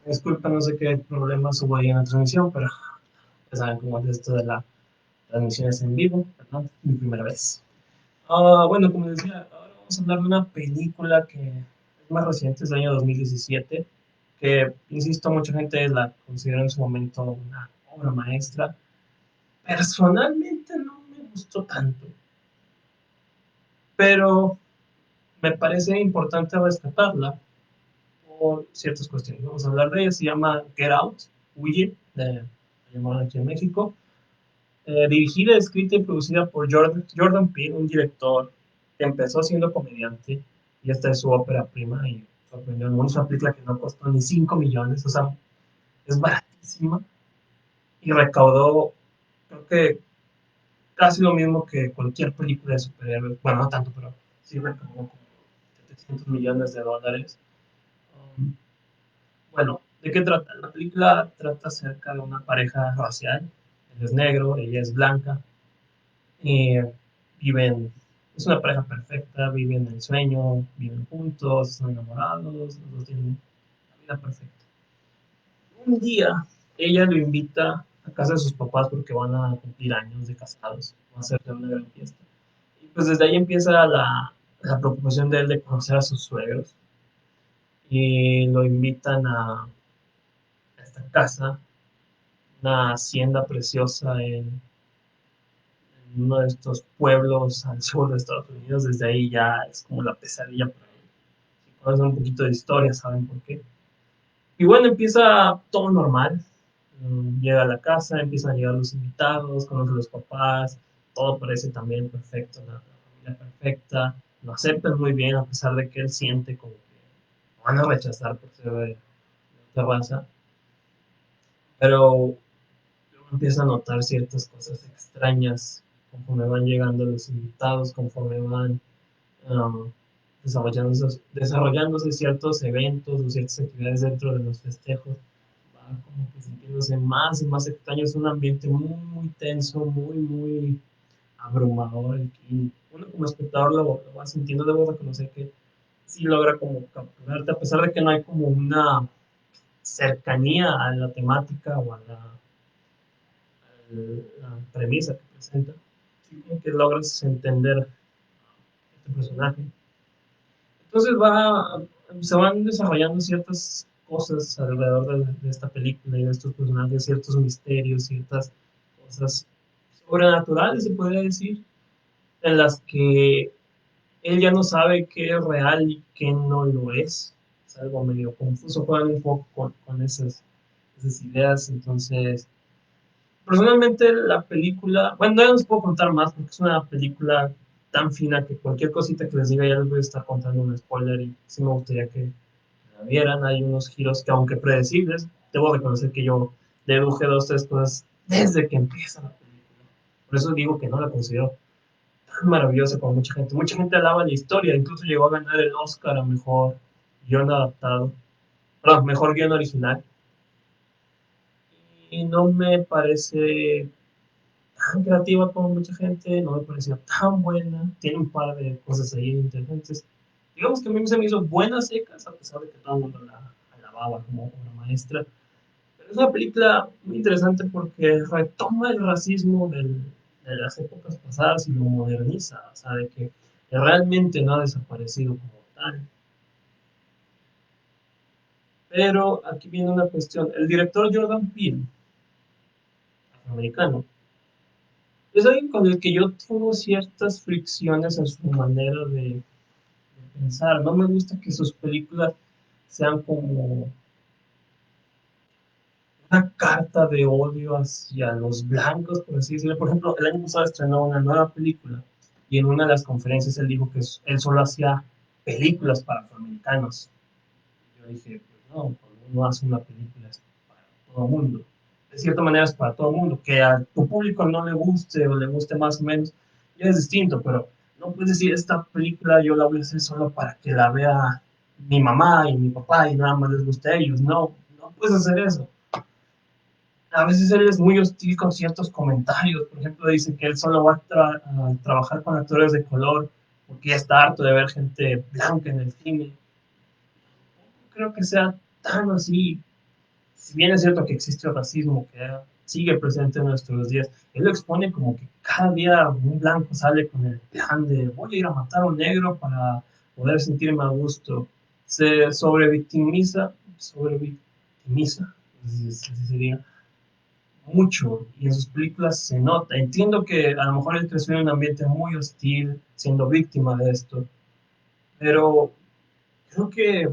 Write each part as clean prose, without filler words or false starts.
Disculpa, no sé qué problemas hubo ahí en la transmisión, pero ya saben cómo es esto de las transmisiones en vivo, ¿verdad? Mi primera vez. Bueno, como decía, ahora vamos a hablar de una película que es más reciente, es del año 2017, que, insisto, mucha gente la considera en su momento una obra maestra. Personalmente no me gustó tanto, pero me parece importante rescatarla por ciertas cuestiones. Vamos a hablar de ella, se llama Get Out, Huye, de llamada aquí en México. Dirigida, escrita y producida por Jordan Peele, un director que empezó siendo comediante y esta es su ópera prima y sorprendió al mundo. Es una película que no costó ni 5 millones, o sea, es baratísima y recaudó, creo que casi lo mismo que cualquier película de superhéroes. Bueno, no tanto, pero sí recaudó como 700 millones de dólares. Um, bueno, ¿de qué trata? La película trata acerca de una pareja racial. Él es negro, ella es blanca. Y viven, es una pareja perfecta, viven el sueño, viven juntos, están enamorados, los dos tienen la vida perfecta. Un día ella lo invita a casa de sus papás porque van a cumplir años de casados, van a hacer una gran fiesta. Y pues desde ahí empieza la preocupación de él de conocer a sus suegros y lo invitan a esta casa, una hacienda preciosa en uno de estos pueblos al sur de Estados Unidos. Desde ahí ya es como la pesadilla para él. Si conocen un poquito de historia, saben por qué. Y bueno, empieza todo normal. Llega a la casa, empiezan a llegar los invitados, conoce a los papás, todo parece también perfecto, la familia perfecta, lo aceptan muy bien a pesar de que él siente como que lo van a rechazar por ser de otra raza, pero luego empieza a notar ciertas cosas extrañas conforme van llegando los invitados, conforme van um, desarrollándose ciertos eventos o ciertas actividades dentro de los festejos, va como que sintiéndose más y más extraño. Es un ambiente muy, muy tenso, muy, muy abrumador. Y uno como espectador lo va sintiendo, debo reconocer que sí logra como capturarte, a pesar de que no hay como una cercanía a la temática o a la premisa que presenta, sí como que logras entender este personaje. Entonces se van desarrollando ciertas cosas alrededor de esta película y de estos personajes, ciertos misterios, ciertas cosas sobrenaturales, se podría decir, en las que él ya no sabe qué es real y qué no lo es. Es algo medio confuso, juegan un poco con esas ideas. Entonces, personalmente la película, bueno, no les puedo contar más porque es una película tan fina que cualquier cosita que les diga ya les voy a estar contando un spoiler y sí me gustaría que la vieran. Hay unos giros que aunque predecibles, debo reconocer que yo deduje dos, tres cosas desde que empieza la película. Por eso digo que no la considero tan maravillosa como mucha gente. Mucha gente alaba la historia, incluso llegó a ganar el Oscar a mejor guión adaptado, perdón, mejor guión original. Y no me parece tan creativa como mucha gente, no me pareció tan buena, tiene un par de cosas ahí interesantes. Digamos que a mí se me hizo buenas secas, a pesar de que todo el mundo la alababa como obra maestra. Pero es una película muy interesante porque retoma el racismo de las épocas pasadas y lo moderniza, o sea, de que realmente no ha desaparecido como tal. Pero aquí viene una cuestión. El director Jordan Peele, afroamericano, es alguien con el que yo tengo ciertas fricciones en su manera de pensar. No me gusta que sus películas sean como una carta de odio hacia los blancos, por así decirlo. Por ejemplo, el año pasado estrenó una nueva película y en una de las conferencias él dijo que él solo hacía películas para afroamericanos. Yo dije, pues no, cuando uno hace una película es para todo el mundo. De cierta manera es para todo el mundo. Que a tu público no le guste o le guste más o menos, ya es distinto, pero no puedes decir, esta película yo la voy a hacer solo para que la vea mi mamá y mi papá y nada más les guste a ellos. No, no puedes hacer eso. A veces él es muy hostil con ciertos comentarios. Por ejemplo, dice que él solo va a trabajar con actores de color porque ya está harto de ver gente blanca en el cine. No creo que sea tan así. si bien es cierto que existe el racismo que sigue presente en nuestros días, él lo expone como que cada día un blanco sale con el plan de voy a ir a matar a un negro para poder sentirme a gusto. Se sobrevictimiza, así sería, mucho y en sus películas se nota. Entiendo que a lo mejor él creció en un ambiente muy hostil, siendo víctima de esto, pero creo que,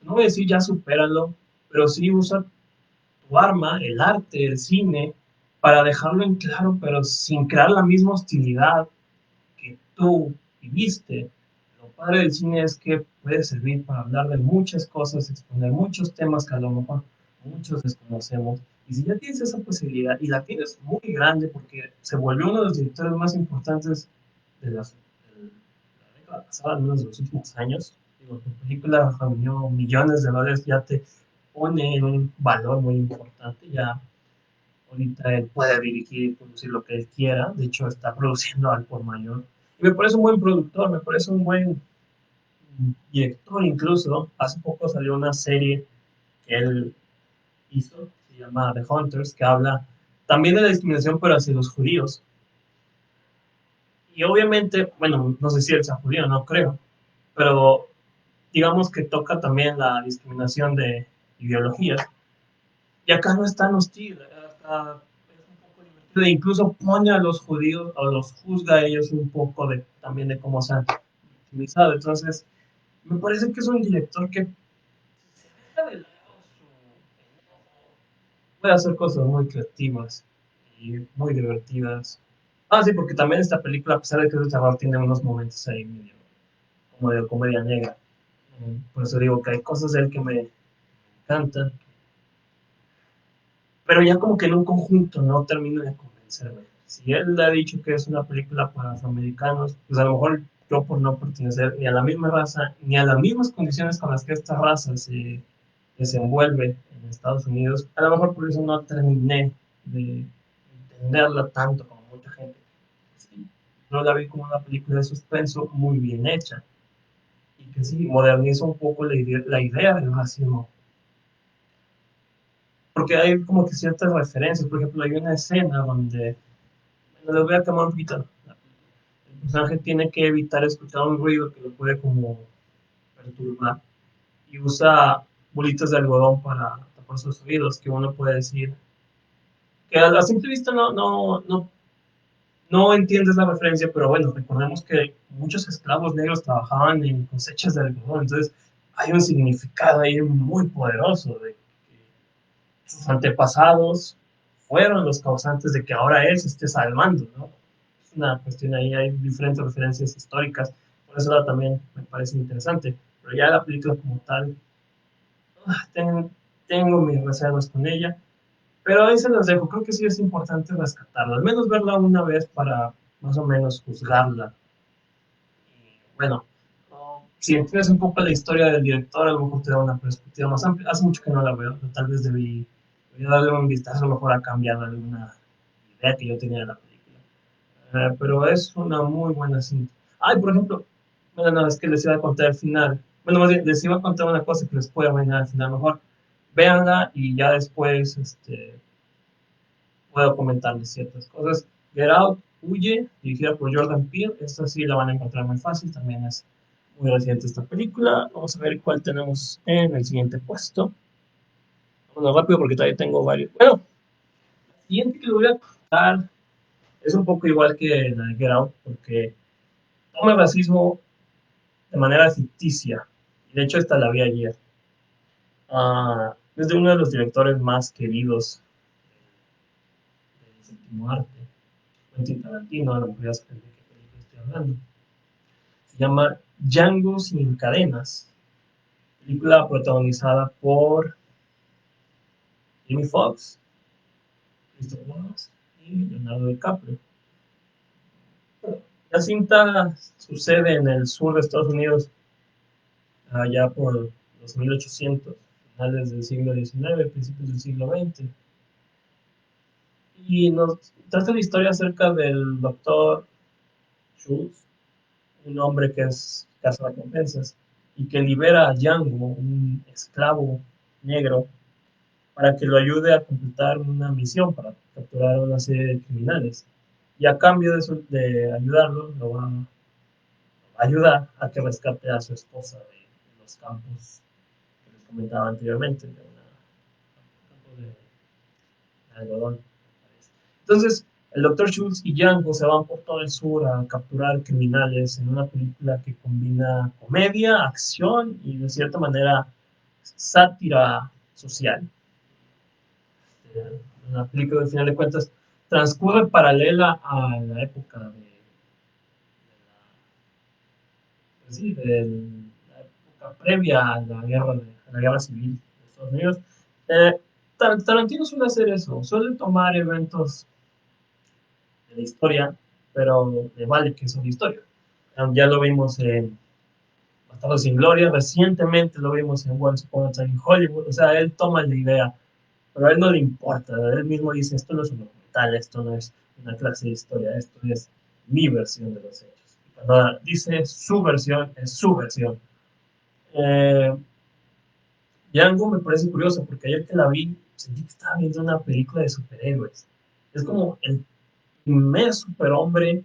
no voy a decir ya supéralo, pero sí usa tu arma, el arte, el cine, para dejarlo en claro, pero sin crear la misma hostilidad que tú viviste. Lo padre del cine es que puede servir para hablar de muchas cosas, exponer muchos temas que a lo mejor muchos desconocemos. Y si ya tienes esa posibilidad y la tienes muy grande porque se volvió uno de los directores más importantes de la década pasada, al menos de los últimos años, digo, tu película reunió millones de dólares, ya te pone en un valor muy importante, ya ahorita él puede dirigir y producir lo que él quiera, de hecho está produciendo al por mayor. Y me parece un buen productor, me parece un buen director incluso. Hace poco salió una serie que él hizo, se llama The Hunters, que habla también de la discriminación, pero hacia los judíos. Y obviamente, bueno, no sé si él sea judío, no creo, pero digamos que toca también la discriminación de ideologías. Y acá no es tan hostil, acá es un poco divertido, e incluso pone a los judíos, o los juzga a ellos un poco de, también de cómo se han victimizado. Entonces, me parece que es un director que deja de lado su enojo, puede hacer cosas muy creativas y muy divertidas. Ah, sí, porque también esta película, a pesar de que es de terror, tiene unos momentos ahí medio como de comedia negra. Por eso digo que hay cosas de él que me encantan, pero ya como que en un conjunto no termino de convencerme. Si él ha dicho que es una película para afroamericanos, pues a lo mejor yo por no pertenecer ni a la misma raza, ni a las mismas condiciones con las que esta raza se desenvuelve en Estados Unidos, a lo mejor por eso no terminé de entenderla tanto como mucha gente. Sí, yo la vi como una película de suspenso muy bien hecha y que sí moderniza un poco la idea del racismo, porque hay como que ciertas referencias. Por ejemplo, hay una escena donde, bueno, les voy a quemar un poquito, el personaje tiene que evitar escuchar un ruido que lo puede como perturbar y usa bolitas de algodón para tapar sus oídos, que uno puede decir que a la simple vista no entiendes la referencia, pero bueno, recordemos que muchos esclavos negros trabajaban en cosechas de algodón, entonces hay un significado ahí muy poderoso de que sus antepasados fueron los causantes de que ahora él se esté salvando, ¿no? Es una cuestión ahí, hay diferentes referencias históricas, por eso también me parece interesante, pero ya la película como tal, tengo, tengo mis reservas con ella, pero ahí se los dejo, creo que sí es importante rescatarla, al menos verla una vez para más o menos juzgarla. Y bueno, si entiendes un poco la historia del director, a lo mejor te da una perspectiva más amplia. Hace mucho que no la veo, tal vez debí darle un vistazo, a lo mejor ha cambiado alguna idea que yo tenía de la película. Pero es una muy buena cinta. Ay, por ejemplo, bueno, no, es que les iba a contar al final. Bueno, más bien, les iba a contar una cosa que les puede arruinar al final. Mejor véanla y ya después puedo comentarles ciertas cosas. Get Out, Huye, dirigida por Jordan Peele. Esta sí la van a encontrar muy fácil. También es muy reciente esta película. Vamos a ver cuál tenemos en el siguiente puesto. Bueno, rápido porque todavía tengo varios. Bueno, la siguiente que les voy a contar es un poco igual que la de Get Out, porque toma el racismo de manera ficticia. Y de hecho, esta la vi ayer. Es de uno de los directores más queridos del séptimo arte, Quentin Tarantino, a lo mejor ya saben de qué película estoy hablando. Se llama Django sin cadenas, película protagonizada por Jamie Foxx, Christopher Waltz y Leonardo DiCaprio. La cinta sucede en el sur de Estados Unidos, allá por los 1800, finales del siglo XIX, principios del siglo XX. Y nos trata la historia acerca del doctor Schultz, un hombre que es cazarrecompensas y que libera a Django, un esclavo negro para que lo ayude a completar una misión para capturar a una serie de criminales. Y a cambio de ayudarlo, lo va a ayudar a que rescate a su esposa de los campos que les comentaba anteriormente, de campo de algodón. Entonces, el Dr. Schultz y Django se van por todo el sur a capturar criminales en una película que combina comedia, acción y de cierta manera sátira social. La película, al final de cuentas, transcurre paralela a la época sí, de la época previa a la guerra civil de Estados Unidos. Eh, Tarantino suele hacer eso, suele tomar eventos de la historia, pero le vale que son historia. Ya lo vimos en Bastardos sin Gloria, recientemente lo vimos en Once Upon a Time in Hollywood, o sea, él toma la idea, pero a él no le importa, él mismo dice, esto no es un documental, esto no es una clase de historia, esto es mi versión de los hechos. Y cuando dice su versión, es su versión. Eh, Django me parece curioso porque ayer que la vi, sentí que estaba viendo una película de superhéroes. Es como el primer superhombre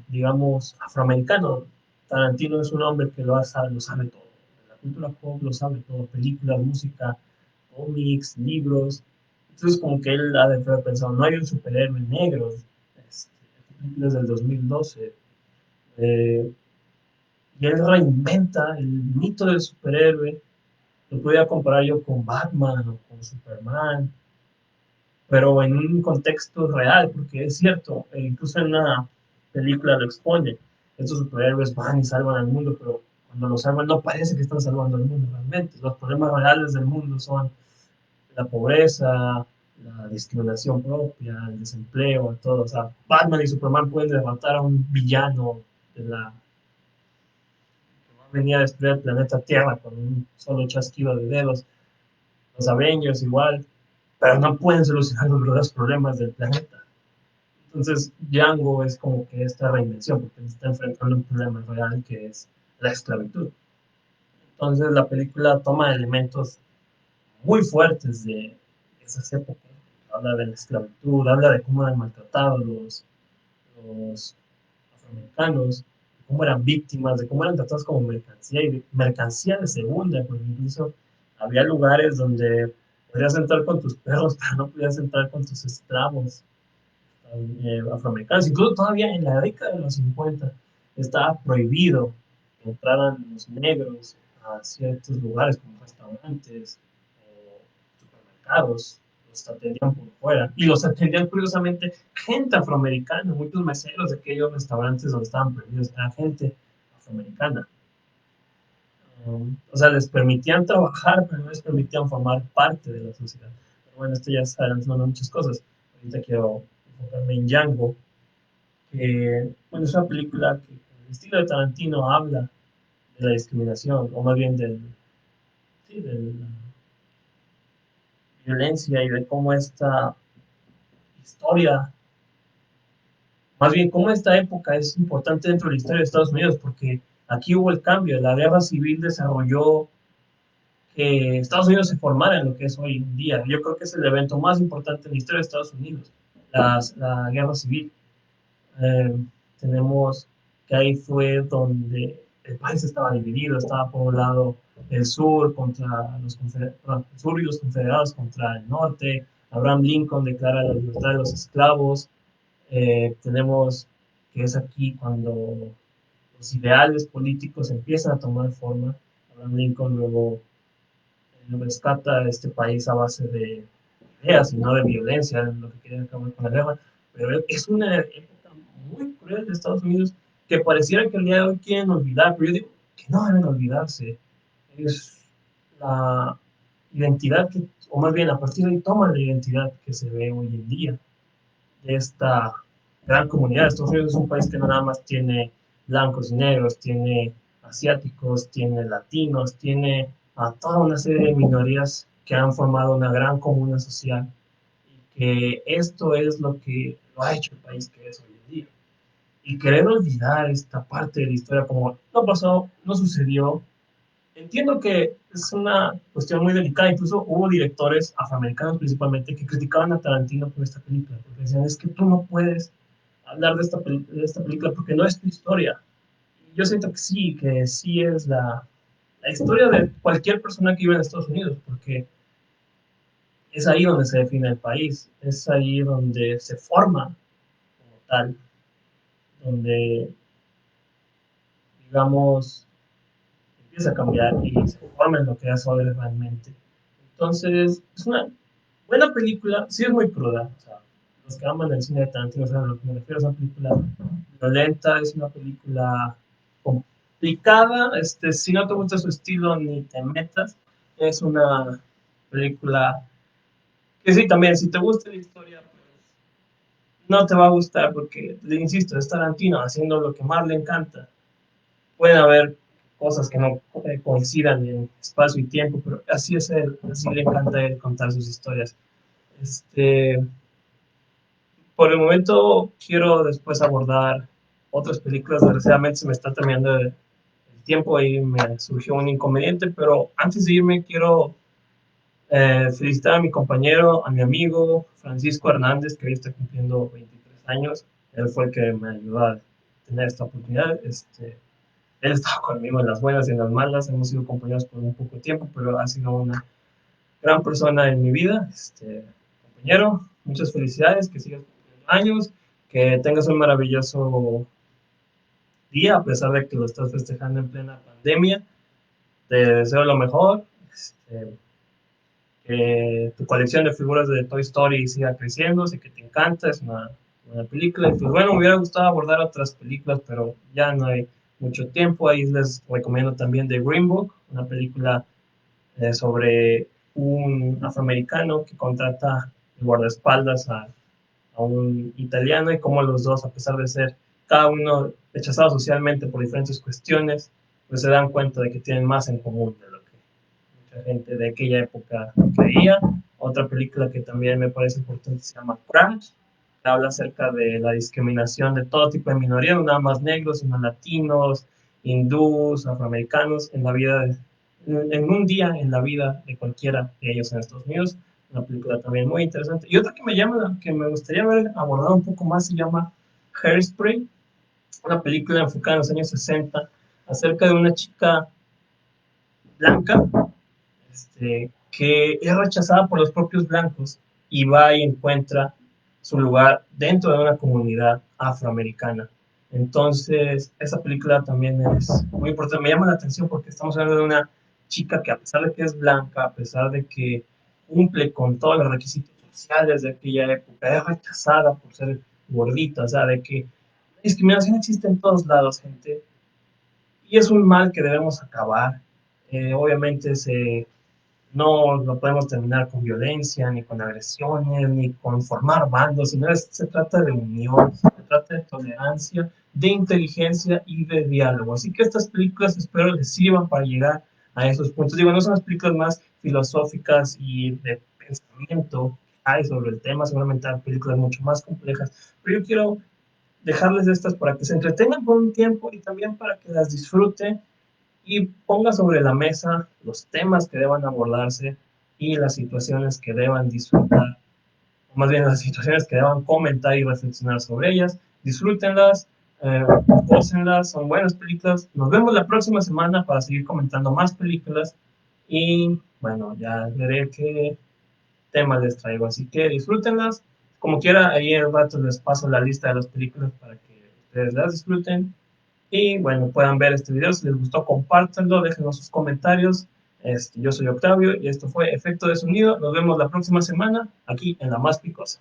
digamos, afroamericano. Tarantino es un hombre que lo sabe todo. La cultura pop lo sabe todo, películas, música, cómics, libros. Entonces, como que él ha de haber pensado, no hay un superhéroe negro. Este, desde el 2012. Eh, y él reinventa el mito del superhéroe. Lo podía comparar yo con Batman o con Superman, pero en un contexto real, porque es cierto, incluso en una película lo expone, estos superhéroes van y salvan al mundo, pero cuando lo salvan no parece que están salvando al mundo realmente. Los problemas reales del mundo son la pobreza, la discriminación propia, el desempleo, todo. O sea, Batman y Superman pueden derrotar a un villano de la que venía a destruir el planeta Tierra con un solo chasquido de dedos. Los Avengers igual, pero no pueden solucionar los verdaderos problemas del planeta. Entonces, Django es como que esta reinvención, porque está enfrentando un problema real que es la esclavitud. Entonces, la película toma elementos muy fuertes de esas épocas. Habla de la esclavitud, habla de cómo eran maltratados los afroamericanos, de cómo eran víctimas, de cómo eran tratados como mercancía y mercancía de segunda, porque incluso había lugares donde podías entrar con tus perros, pero no podías entrar con tus esclavos afroamericanos. Incluso todavía en la década de los 50 estaba prohibido que entraran los negros a ciertos lugares como restaurantes o supermercados. Los atendían por fuera y los atendían curiosamente gente afroamericana. Muchos meseros de aquellos restaurantes donde estaban prohibidos eran gente afroamericana. O sea, les permitían trabajar, pero no les permitían formar parte de la sociedad. Pero bueno, esto ya está adelantando muchas cosas. Ahorita quiero enfocarme en Django, que bueno, es una película que en el estilo de Tarantino habla de la discriminación, o más bien sí, de la violencia y de cómo esta historia, más bien cómo esta época es importante dentro de la historia de Estados Unidos, porque aquí hubo el cambio, la guerra civil desarrolló que Estados Unidos se formara en lo que es hoy en día. Yo creo que es el evento más importante en la historia de Estados Unidos, la guerra civil. Eh, Tenemos que ahí fue donde el país estaba dividido, estaba por un lado el sur contra el sur y los confederados contra el norte. Abraham Lincoln declara la libertad de los esclavos. Tenemos que es aquí cuando los ideales políticos empiezan a tomar forma. Abraham Lincoln luego rescata a este país a base de ideas y no de violencia, lo que quieren acabar con la guerra. Pero es una época muy cruel de Estados Unidos que pareciera que el día de hoy quieren olvidar, pero yo digo que no deben olvidarse. Es la identidad que, o más bien a partir de ahí toman la identidad que se ve hoy en día de esta gran comunidad. Estados Unidos es un país que no nada más tiene blancos y negros, tiene asiáticos, tiene latinos, tiene a toda una serie de minorías que han formado una gran comuna social y que esto es lo que lo ha hecho el país que es hoy en día. Y querer olvidar esta parte de la historia como no pasó, no sucedió, entiendo que es una cuestión muy delicada, incluso hubo directores afroamericanos principalmente que criticaban a Tarantino por esta película, porque decían, es que tú no puedes hablar de esta película porque no es tu historia. Y yo siento que sí es la historia de cualquier persona que vive en Estados Unidos, porque es ahí donde se define el país, es ahí donde se forma como tal, donde, digamos, empieza a cambiar y se forma en lo que es hoy realmente. Entonces, es una buena película, sí es muy cruda, o sea, los que aman el cine de Tarantino saben a lo que me refiero, es una película violenta, es una película complicada, si no te gusta su estilo ni te metas, es una película que sí, también, si te gusta la historia, pues no te va a gustar porque, le insisto, es Tarantino haciendo lo que más le encanta. Pueden haber cosas que no coincidan en espacio y tiempo, pero así es él, así le encanta a él contar sus historias. Este, por el momento quiero después abordar otras películas, desgraciadamente se me está terminando el tiempo y me surgió un inconveniente, pero antes de irme quiero felicitar a mi compañero, a mi amigo Francisco Hernández, que hoy está cumpliendo 23 años. Él fue el que me ayudó a tener esta oportunidad. Él estaba conmigo en las buenas y en las malas. Hemos sido compañeros por un poco de tiempo, pero ha sido una gran persona en mi vida. Compañero, muchas felicidades, que sigas cumpliendo años, que tengas un maravilloso día, a pesar de que lo estás festejando en plena pandemia. Te deseo lo mejor. Que tu colección de figuras de Toy Story siga creciendo, sé que te encanta, es una película. Y pues bueno, me hubiera gustado abordar otras películas, pero ya no hay mucho tiempo. Ahí les recomiendo también The Green Book, una película sobre un afroamericano que contrata de guardaespaldas a un italiano y cómo los dos, a pesar de ser cada uno rechazado socialmente por diferentes cuestiones, pues se dan cuenta de que tienen más en común de lo que mucha gente de aquella época creía. Otra película que también me parece importante se llama Crash, que habla acerca de la discriminación de todo tipo de minorías, no nada más negros, sino latinos, hindús, afroamericanos, en la vida en un día en la vida de cualquiera de ellos en Estados Unidos. Una película también muy interesante. Y otra que que me gustaría ver abordado un poco más se llama Hairspray, una película enfocada en los años 60 acerca de una chica blanca que es rechazada por los propios blancos y va y encuentra su lugar dentro de una comunidad afroamericana. Entonces, esa película también es muy importante. Me llama la atención porque estamos hablando de una chica que a pesar de que es blanca, a pesar de que cumple con todos los requisitos sociales de aquella época, es rechazada por ser gordita, o sea, de que la discriminación existe en todos lados, gente, y es un mal que debemos acabar. Obviamente no lo podemos terminar con violencia, ni con agresiones, ni con formar bandos, sino se trata de unión, se trata de tolerancia, de inteligencia y de diálogo. Así que estas películas espero les sirvan para llegar a esos puntos. Digo, no son las películas más filosóficas y de pensamiento que hay sobre el tema, seguramente hay películas mucho más complejas, pero yo quiero dejarles estas para que se entretengan por un tiempo y también para que las disfruten y ponga sobre la mesa los temas que deban abordarse y las situaciones que deban disfrutar, o más bien las situaciones que deban comentar y reflexionar sobre ellas. Disfrútenlas, gócenlas, son buenas películas. Nos vemos la próxima semana para seguir comentando más películas y bueno, ya veré qué temas les traigo. Así que disfrútenlas. Como quiera, ahí en el rato les paso la lista de las películas para que ustedes las disfruten. Y bueno, puedan ver este video. Si les gustó, compártanlo, déjenos sus comentarios. Yo soy Octavio y esto fue Efecto de Sonido. Nos vemos la próxima semana aquí en La Más Picosa.